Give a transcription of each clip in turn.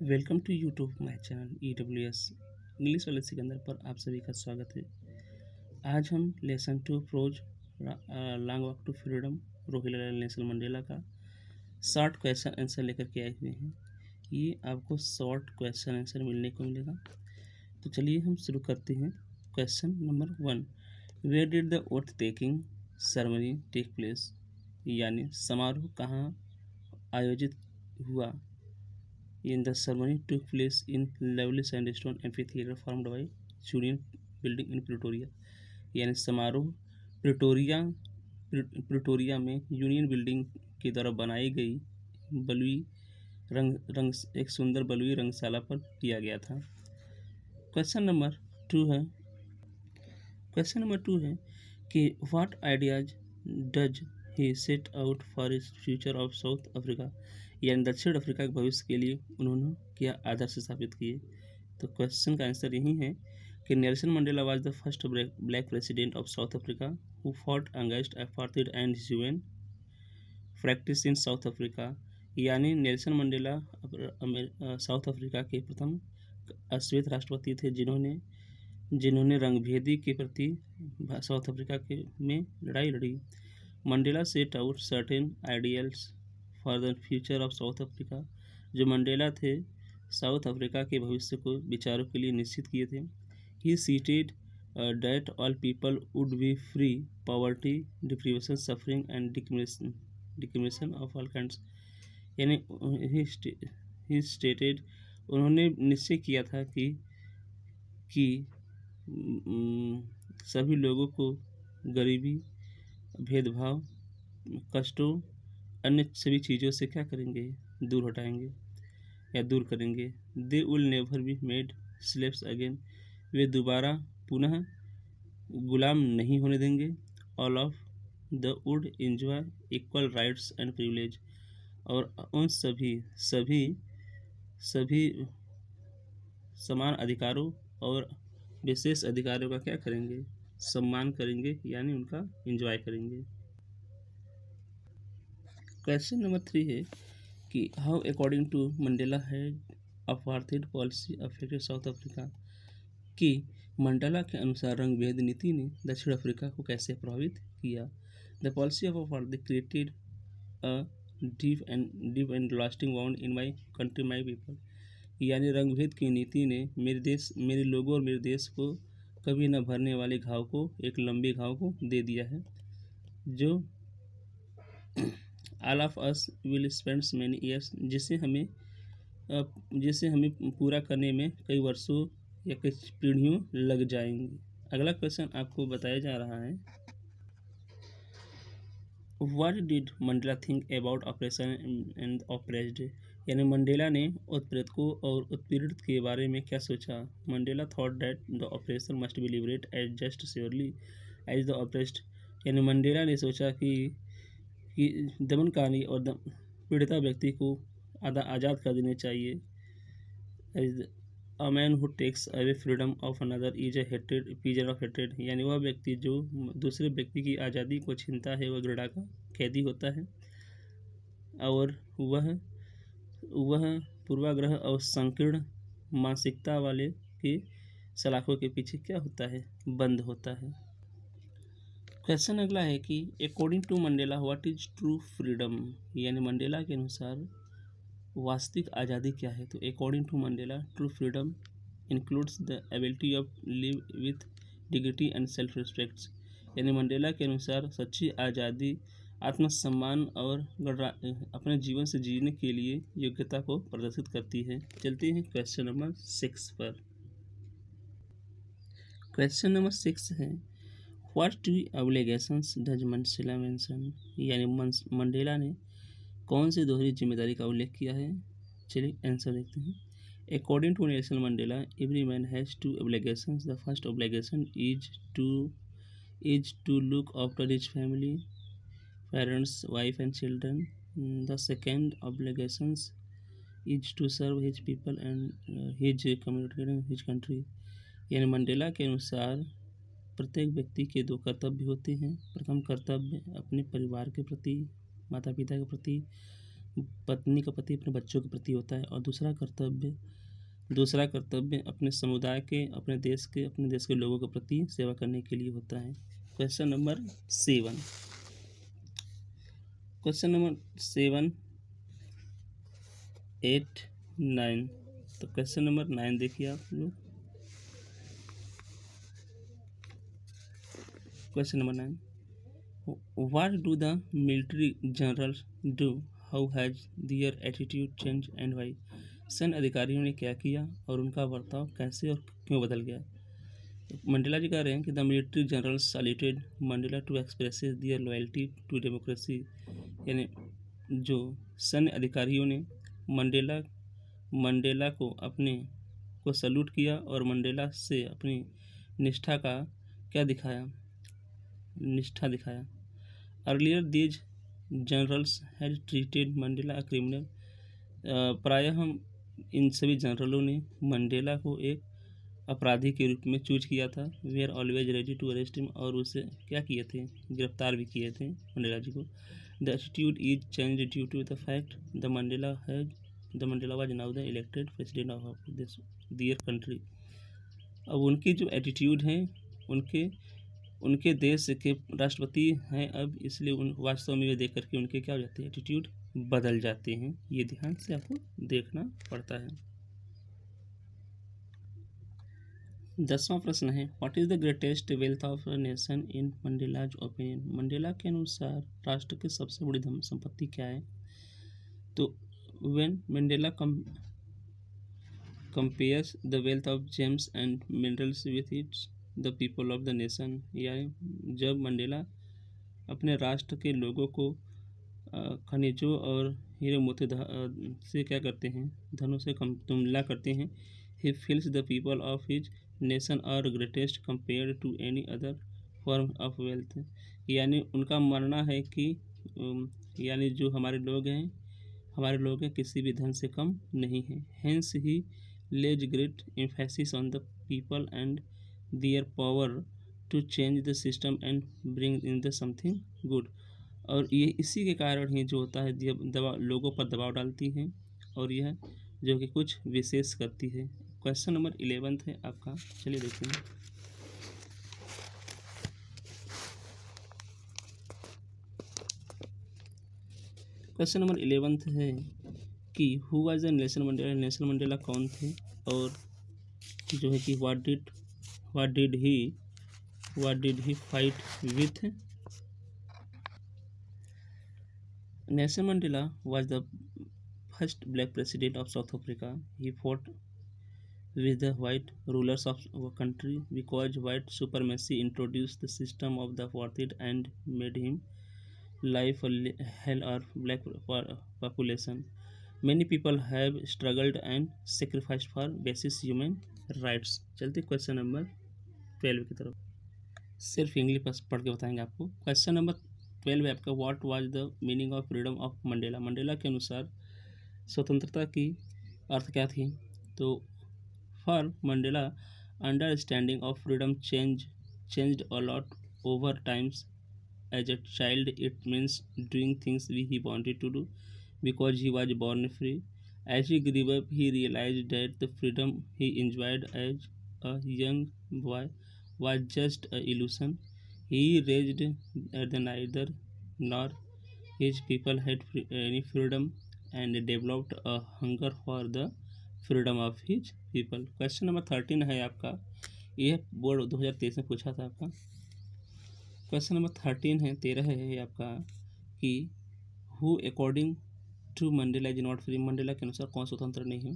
Welcome to YouTube my channel EWS English वाले सिकंदर पर आप सभी का स्वागत है। आज हम lesson two prose long walk to freedom Rolihlahla Nelson Mandela का शॉर्ट क्वेश्चन आंसर लेकर के आए हुए हैं। ये आपको शॉर्ट क्वेश्चन आंसर मिलने को मिलेगा। तो चलिए हम शुरू करते हैं। Question number 1, where did the oath taking ceremony take place, यानी समारोह कहाँ आयोजित हुआ। In the ceremony took place in lovely sandstone amphitheater formed by Union Building in Pretoria। यानी समारोह प्रिटोरिया में यूनियन बिल्डिंग के द्वारा बनाई गई बलुई रंग एक सुंदर बलुई रंगशाला पर किया गया था। क्वेश्चन नंबर 2 है कि what ideas does he set out for his future of South Africa, यानी दक्षिण अफ्रीका के भविष्य के लिए उन्होंने क्या आदर्श स्थापित किए। तो क्वेश्चन का आंसर यही है कि Nelson Mandela was the first black president of South Africa who fought against apartheid and human practice in south Africa, यानी नेल्सन मंडेला साउथ अफ्रीका के प्रथम श्वेत राष्ट्रपति थे जिन्होंने रंगभेदी के प्रति साउथ अफ्रीका में लड़ाई लड़ी। Mandela set out certain ideals for the future of South Africa, जो मंडेला थे साउथ अफ्रीका के भविष्य को विचारों के लिए निश्चित किए थे। He stated that all people would be free poverty deprivation suffering and discrimination of all kinds, यानी ही स्टेटेड उन्होंने निश्चय किया था कि सभी लोगों को गरीबी, भेदभाव, कष्टों, अन्य सभी चीज़ों से क्या करेंगे, दूर हटाएंगे या दूर करेंगे। They will never be made slaves again, वे दोबारा पुनः गुलाम नहीं होने देंगे। All of the would enjoy equal rights and privilege, और उन सभी समान अधिकारों और विशेष अधिकारों का क्या करेंगे, सम्मान करेंगे, यानी उनका एंजॉय करेंगे। क्वेश्चन नंबर 3 है कि how according to Mandela had apartheid policy affected South Africa, कि मंडेला के अनुसार रंगभेद नीति ने दक्षिण अफ्रीका को कैसे प्रभावित किया। The policy of apartheid created a deep and lasting wound in my country my people, यानी रंगभेद की नीति ने मेरे लोगों और मेरे देश को कभी न भरने वाले घाव को, एक लंबे घाव को दे दिया है, जो all of us will spend many years, जिसे हमें पूरा करने में कई वर्षों या कई पीढ़ियों लग जाएंगी। अगला क्वेश्चन आपको बताया जा रहा है, what did Mandela think about oppression and oppressed, यानी मंडेला ने उत्प्रेरकों और उत्पीड़ित के बारे में क्या सोचा। Mandela thought that the oppression must be liberate as just surely as the oppressed, यानी मंडेला ने सोचा कि दमनकारी और पीड़िता व्यक्ति को आज़ाद कर देने चाहिए। A man who takes away freedom of another is a hated prisoner of हेटेड, यानी वह व्यक्ति जो दूसरे व्यक्ति की आज़ादी को छीनता है वह घृणा का कैदी होता है, और वह पूर्वाग्रह और संकीर्ण मानसिकता वाले के सलाखों के पीछे क्या होता है, बंद होता है। क्वेश्चन अगला है कि according to Mandela what is true freedom, यानी मंडेला के अनुसार वास्तविक आज़ादी क्या है। तो according to Mandela true freedom includes the ability of live with dignity and self respects, यानी मंडेला के अनुसार सच्ची आज़ादी आत्मसम्मान और अपने जीवन से जीने के लिए योग्यता को प्रदर्शित करती है। चलते हैं क्वेश्चन नंबर 6 पर। क्वेश्चन नंबर 6 है, what two obligations does Mandela mention, यानी मंडेला ने कौन सी दोहरी जिम्मेदारी का उल्लेख किया है। चलिए आंसर देखते हैं। According to Nelson Mandela every man has two obligations, the first obligation is to look after his family, parents, wife and children. The second obligations is to serve his people and his community and his country, यानी Mandela के अनुसार प्रत्येक व्यक्ति के 2 कर्तव्य होते हैं। प्रथम कर्तव्य अपने परिवार के प्रति, माता पिता के प्रति, पत्नी का पति अपने बच्चों के प्रति होता है, और दूसरा कर्तव्य अपने समुदाय के, अपने देश के लोगों के प्रति सेवा करने के लिए होता है। Question number 7, 8, 9। तो क्वेश्चन नंबर 9 देखिए आप लोग। Question number 9, what do the military generals do, how has their attitude change and why. सैन्य अधिकारियों ने क्या किया और उनका बर्ताव कैसे और क्यों बदल गया। मंडेला जी कह रहे हैं कि the military generals saluted Mandela to express their loyalty to democracy, यानी जो सैन्य अधिकारियों ने मंडेला को सल्यूट किया और मंडेला से अपनी निष्ठा दिखाया। Earlier these generals had treated Mandela a criminal. प्रायः हम इन सभी जनरलों ने मंडेला को एक अपराधी के रूप में चूज किया था। We are always ready to arrest him, और उसे क्या किए थे, गिरफ्तार भी किए थे मंडेला जी को। The attitude is change due to the fact the Mandela was now the elected president of their country. अब उनकी जो एटीट्यूड है, उनके देश के राष्ट्रपति हैं अब, इसलिए उन वास्तव में ये देख करके उनके क्या हो जाते हैं, एटीट्यूड बदल जाते हैं। ये ध्यान से आपको देखना पड़ता है। 10वां प्रश्न है, what is the greatest wealth of a nation in Mandela's opinion. Mandela के अनुसार राष्ट्र की सबसे बड़ी धन संपत्ति क्या है। तो when Mandela compares the wealth of James and minerals with its the people of the nation, यानी जब मंडेला अपने राष्ट्र के लोगों को खनिजों और हीरे मोती से क्या करते हैं, धनों से तुलना करते हैं। He feels the people of his nation are greatest compare to any other form of wealth, यानी उनका मानना है कि यानी जो हमारे लोग हैं किसी भी धन से कम नहीं है। Hence he lays great emphasis on the people and their power to change the system and bring in the something good. और ये इसी के कारण ही जो होता है लोगों पर दबाव डालती है, और यह जो कि कुछ विशेष करती है। क्वेश्चन नंबर 11 है आपका, चलिए देखते हैं। क्वेश्चन नंबर 11 है कि who was the Nelson Mandela. Nelson Mandela कौन थे, और जो है कि what did he fight with. Nelson Mandela was the first black president of South Africa. He fought with the white rulers of our country because white supremacy introduced the system of the apartheid and made him life a hell of black population. Many people have struggled and sacrificed for basic human rights. चलते question number 12 की तरफ, सिर्फ English पढ़ के बताएंगे आपको। Question number 12 है आपका, what was the meaning of freedom of Mandela. Mandela के अनुसार स्वतंत्रता की अर्थ क्या थी। तो for Mandela understanding of freedom changed a lot over times. As a child it means doing things he wanted to do because he was born free. As he grew up he realised that the freedom he enjoyed as a young boy was just a illusion. He raised that neither nor his people had any freedom and developed a hunger for the freedom of his people. Question number 13 है आपका, यह board 2023 में पूछा था आपका। Question number 13 है आपका कि who according to Mandela is not free. Mandela के अनुसार कौन स्वतंत्र नहीं है।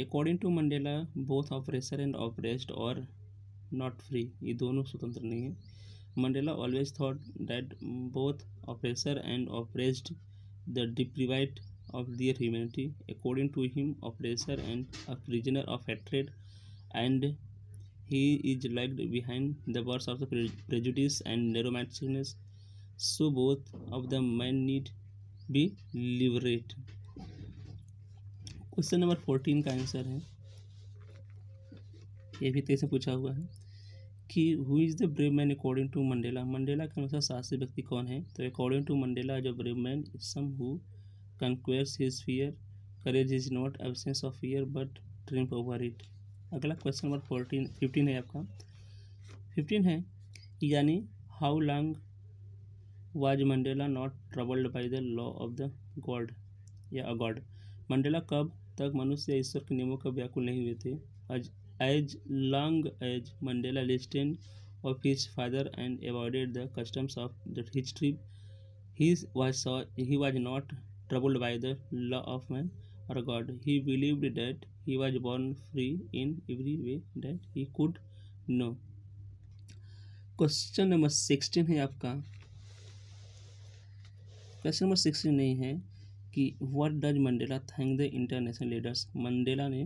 According to Mandela both oppressor and oppressed are not free, ये दोनों स्वतंत्र नहीं है। Mandela always thought that both oppressor and oppressed the deprived of their humanity. According to him oppressor and a prisoner of hatred and he is lagged behind the bars of the prejudice and narrow-mindedness, so both of the man need be liberate. Question number 14 का answer है, ये भी 23 में पूछा हुआ है कि who is the brave man according to Mandela. Mandela के अनुसार साहसी व्यक्ति कौन है। तो अकॉर्डिंग टू मंडेला जो brave man is some who conquers his fear. Courage is not absence of fear but triumph over it. अगला क्वेश्चन नंबर 15 है आपका। 15 है यानी how long was Mandela not troubled by the law of the God या God. Mandela कब तक मनुष्य या ईश्वर के नियमों का व्याकुल नहीं हुए थे। As long as Mandela listened of his father and avoided the customs of the his tribe he was not troubled by the law of man or God. He believed that he was born free in every way that he could know. Question number 16 है आपका। Question number 16 नहीं है कि what does Mandela thank the international leaders. Mandela ने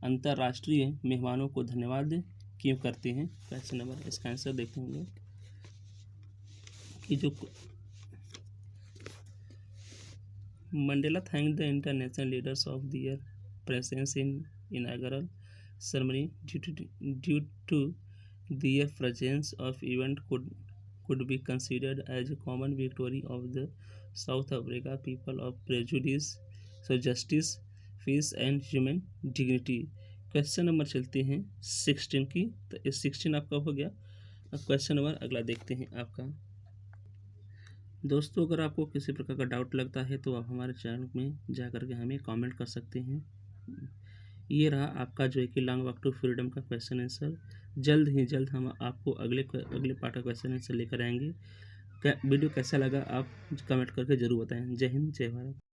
अंतर्राष्ट्रीय मेहमानों को धन्यवाद क्यों करते हैं। क्वेश्चन नंबर इसका आंसर देखते होंगे कि जो Mandela thanked the international leaders of their presence in inaugural ceremony. Due to their presence of event could be considered as a common victory of the South Africa people of prejudice, so justice, peace and human dignity. Question number चलते हैं 16 की। तो इस 16 आपका हो गया। अब question number अगला देखते हैं आपका। दोस्तों अगर आपको किसी प्रकार का डाउट लगता है तो आप हमारे चैनल में जा कर के हमें कमेंट कर सकते हैं। ये रहा आपका जो है कि लॉन्ग वॉक टू फ्रीडम का क्वेश्चन आंसर। जल्द ही जल्द हम आपको अगले पार्ट का क्वेश्चन आंसर लेकर आएंगे। वीडियो कैसा लगा आप कमेंट करके ज़रूर बताएं। जय हिंद, जय भारत।